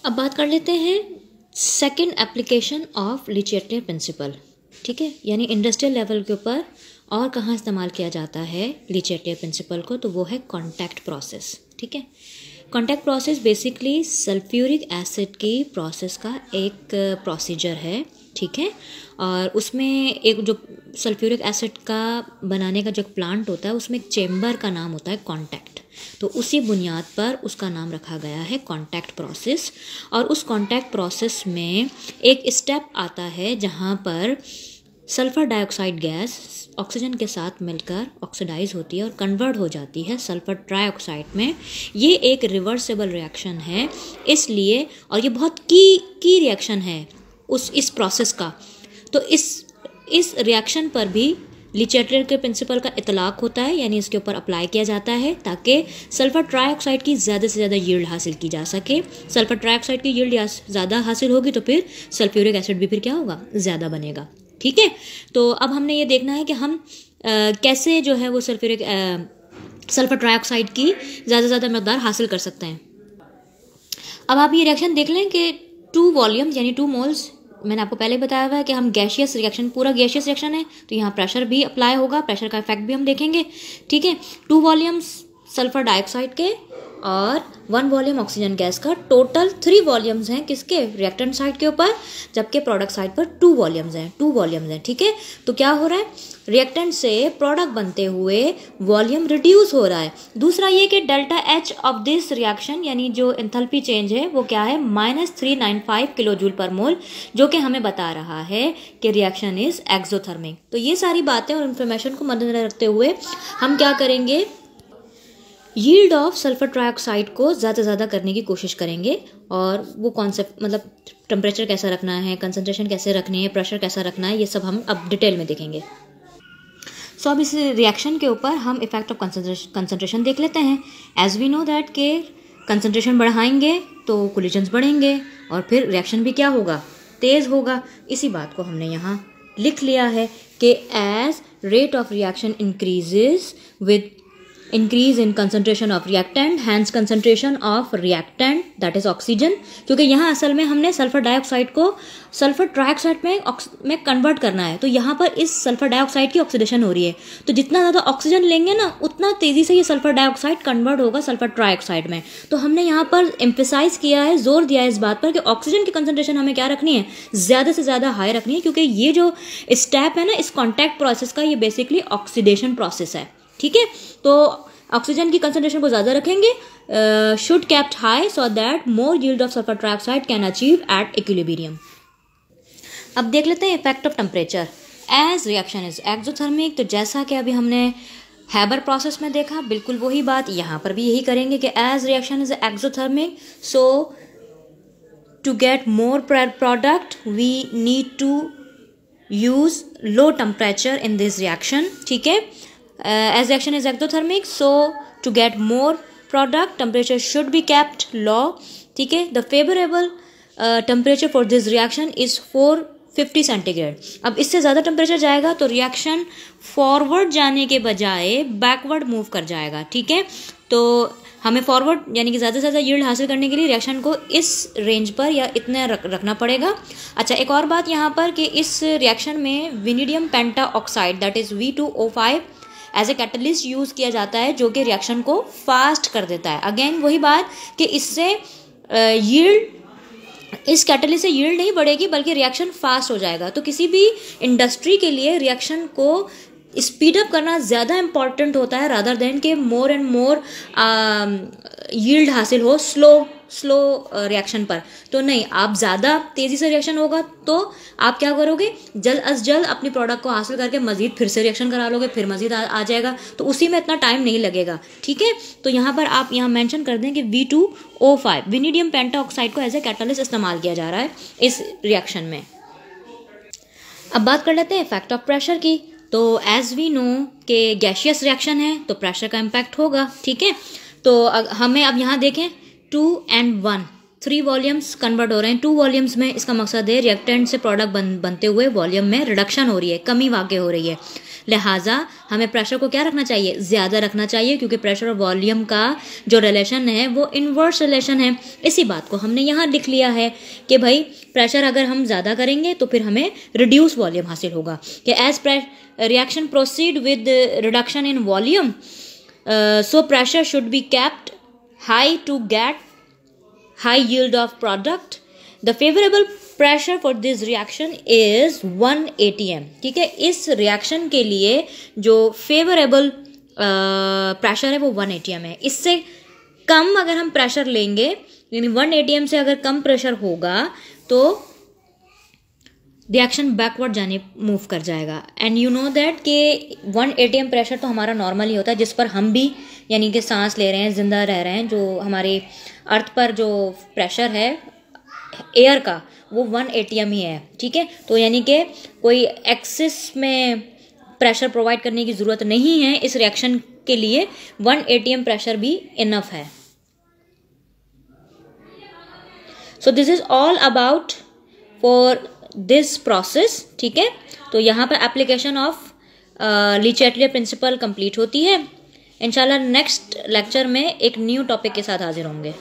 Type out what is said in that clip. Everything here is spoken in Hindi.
अब बात कर लेते हैं second application of Lee Chatelier principal. ठीक है, यानी इंडस्ट्रियल लेवल के ऊपर और कहाँ इस्तेमाल किया जाता है ली चैटलियर प्रिंसिपल को, तो वो है कॉन्टैक्ट प्रोसेस। ठीक है, contact process basically sulphuric acid की प्रोसेस का एक प्रोसीजर है। ठीक है, और उसमें एक जो सल्फ्यूरिक एसिड का बनाने का जो प्लांट होता है उसमें एक चेम्बर का नाम होता है कॉन्टैक्ट, तो उसी बुनियाद पर उसका नाम रखा गया है कॉन्टैक्ट प्रोसेस। और उस कॉन्टैक्ट प्रोसेस में एक स्टेप आता है जहाँ पर सल्फ़र डाइऑक्साइड गैस ऑक्सीजन के साथ मिलकर ऑक्सीडाइज होती है और कन्वर्ट हो जाती है सल्फ़र ट्राइऑक्साइड में। ये एक रिवर्सिबल रिएक्शन है इसलिए, और ये बहुत की रिएक्शन है इस प्रोसेस का। तो इस रिएक्शन पर भी ली चैटलियर के प्रिंसिपल का इतलाक़ होता है, यानी इसके ऊपर अप्लाई किया जाता है ताकि सल्फ़र ट्राइऑक्साइड की ज़्यादा से ज़्यादा यील्ड हासिल की जा सके। सल्फ़र ट्राइऑक्साइड की यील्ड ज़्यादा हासिल होगी तो फिर सल्फ्यूरिक एसिड भी फिर क्या होगा, ज़्यादा बनेगा। ठीक है, तो अब हमने ये देखना है कि हम कैसे जो है वो सल्फ़र ट्राइऑक्साइड की ज़्यादा से ज़्यादा मकदार हासिल कर सकते हैं। अब आप ये रिएक्शन देख लें कि 2 वॉल्यूम्स यानी 2 मोल्स, मैंने आपको पहले बताया हुआ है कि हम गैशियस रिएक्शन, पूरा गैशियस रिएक्शन है तो यहाँ प्रेशर भी अप्लाई होगा, प्रेशर का इफेक्ट भी हम देखेंगे। ठीक है, 2 वॉल्यूम्स सल्फ़र डाइऑक्साइड के और 1 वॉल्यूम ऑक्सीजन गैस का, टोटल 3 वॉल्यूम्स हैं किसके, रिएक्टेंट साइड के ऊपर, जबकि प्रोडक्ट साइड पर 2 वॉल्यूम्स हैं। ठीक है, तो क्या हो रहा है, रिएक्टेंट से प्रोडक्ट बनते हुए वॉल्यूम रिड्यूस हो रहा है। दूसरा ये कि delta H of this reaction यानी जो एंथैल्पी चेंज है वो क्या है, -395 किलो जूल पर मोल, जो कि हमें बता रहा है कि रिएक्शन इज एक्सोथर्मिक। तो ये सारी बातें और इन्फॉर्मेशन को मद्देनजर रखते हुए हम क्या करेंगे, यील्ड ऑफ सल्फ़र ट्राइऑक्साइड को ज़्यादा से ज़्यादा करने की कोशिश करेंगे। और वो कॉन्सेप्ट मतलब टेम्परेचर कैसा रखना है, कंसंट्रेशन कैसे रखनी है, प्रेशर कैसा रखना है, ये सब हम अब डिटेल में देखेंगे। सो अब इस रिएक्शन के ऊपर हम इफेक्ट ऑफ कंसंट्रेशन देख लेते हैं। एज वी नो दैट के कंसंट्रेशन बढ़ाएंगे तो कोलिजन्स बढ़ेंगे और फिर रिएक्शन भी क्या होगा, तेज़ होगा। इसी बात को हमने यहाँ लिख लिया है कि as rate of reaction increases with increase in concentration of reactant, hence concentration of reactant that is oxygen, क्योंकि यहाँ असल में हमने सल्फर डाइऑक्साइड को सल्फर ट्राइऑक्साइड में कन्वर्ट करना है। तो यहाँ पर इस सल्फर डाइऑक्साइड की ऑक्सीडेशन हो रही है, तो जितना ज़्यादा ऑक्सीजन लेंगे ना उतना तेज़ी से ये सल्फर डाइऑक्साइड कन्वर्ट होगा सल्फर ट्राइऑक्साइड में। तो हमने यहाँ पर एम्फेसाइज किया है, जोर दिया है इस बात पर कि ऑक्सीजन की कंसंट्रेशन हमें क्या रखनी है, ज़्यादा से ज़्यादा हाई रखनी है, क्योंकि ये जो स्टेप है ना इस कॉन्टैक्ट प्रोसेस का, ये बेसिकली ऑक्सीडेशन प्रोसेस है। ठीक है, तो ऑक्सीजन की कंसंट्रेशन को ज़्यादा रखेंगे, should kept high so that more yield of sulphur trioxide can achieve at equilibrium. अब देख लेते हैं effect of temperature as reaction is exothermic. तो जैसा कि अभी हमने हैबर प्रोसेस में देखा, बिल्कुल वही बात यहाँ पर भी यही करेंगे कि as reaction is exothermic, so to get more product we need to use low temperature in this reaction. ठीक है, as reaction is exothermic, so to get more product temperature should be kept low. ठीक है, the favorable temperature for this reaction is 450 centigrade. अब इससे ज़्यादा टेम्परेचर जाएगा तो रिएक्शन फॉरवर्ड जाने के बजाय बैकवर्ड मूव कर जाएगा। ठीक है, तो हमें फॉरवर्ड यानी कि ज़्यादा से ज़्यादा यील्ड हासिल करने के लिए रिएक्शन को इस रेंज पर या इतने रखना पड़ेगा। अच्छा, एक और बात यहाँ पर कि इस रिएक्शन में vanadium penta oxide that is V2O5 as a catalyst use किया जाता है, जो कि रिएक्शन को फास्ट कर देता है। अगेन वही बात कि इससे यील्ड, इस कैटलिस्ट से यील्ड नहीं बढ़ेगी बल्कि रिएक्शन फास्ट हो जाएगा। तो किसी भी इंडस्ट्री के लिए रिएक्शन को स्पीड अप करना ज़्यादा इंपॉर्टेंट होता है रादर देन के मोर एंड मोर यील्ड हासिल हो स्लो रिएक्शन पर। तो नहीं, आप ज़्यादा तेज़ी से रिएक्शन होगा तो आप क्या करोगे, जल्द अज जल्द अपनी प्रोडक्ट को हासिल करके मज़ीद फिर से रिएक्शन करा लोगे, फिर मज़ीद आ जाएगा, तो उसी में इतना टाइम नहीं लगेगा। ठीक है, तो यहाँ पर आप यहाँ मेंशन कर दें कि V2O5 विनीडियम पेंटा ऑक्साइड को एज ए कैटलिस्ट इस्तेमाल किया जा रहा है इस रिएक्शन में। अब बात कर लेते हैं इफेक्ट ऑफ प्रेशर की। तो एज वी नो कि गैशियस रिएक्शन है तो प्रेशर का इम्पैक्ट होगा। ठीक है, तो हमें अब यहाँ देखें 2 and 1 3 वॉल्यूम्स कन्वर्ट हो रहे हैं 2 वॉल्यूम्स में। इसका मकसद है रिएक्टेंट से प्रोडक्ट बनते हुए वॉल्यूम में रिडक्शन हो रही है, कमी वाक़ई हो रही है। लिहाजा हमें प्रेशर को क्या रखना चाहिए, ज़्यादा रखना चाहिए, क्योंकि प्रेशर और वॉल्यूम का जो रिलेशन है वो इन्वर्स रिलेशन है। इसी बात को हमने यहाँ लिख लिया है कि भाई प्रेशर अगर हम ज़्यादा करेंगे तो फिर हमें रिड्यूस वॉल्यूम हासिल होगा, कि as reaction proceed with reduction in volume so pressure should be kept high to get high yield of product. The favorable pressure for this reaction is 1 atm. ठीक है, इस रिएक्शन के लिए जो फेवरेबल प्रेशर है वो 1 atm है। इससे कम अगर हम प्रेशर लेंगे, यानी 1 atm से अगर कम प्रेशर होगा तो रिएक्शन बैकवर्ड जाने मूव कर जाएगा। एंड यू नो दैट कि 1 atm प्रेशर तो हमारा नॉर्मल ही होता है, जिस पर हम भी यानी कि सांस ले रहे हैं, जिंदा रह रहे हैं। जो हमारे अर्थ पर जो प्रेशर है एयर का वो 1 atm ही है। ठीक है, तो यानी कि कोई एक्सिस में प्रेशर प्रोवाइड करने की ज़रूरत नहीं है, इस रिएक्शन के लिए 1 atm प्रेशर भी इनफ है। So this is all about for this process. ठीक है, तो यहाँ पर application of Lee Chatelier principal complete होती है। इंशाल्लाह नेक्स्ट लेक्चर में एक न्यू टॉपिक के साथ हाजिर होंगे।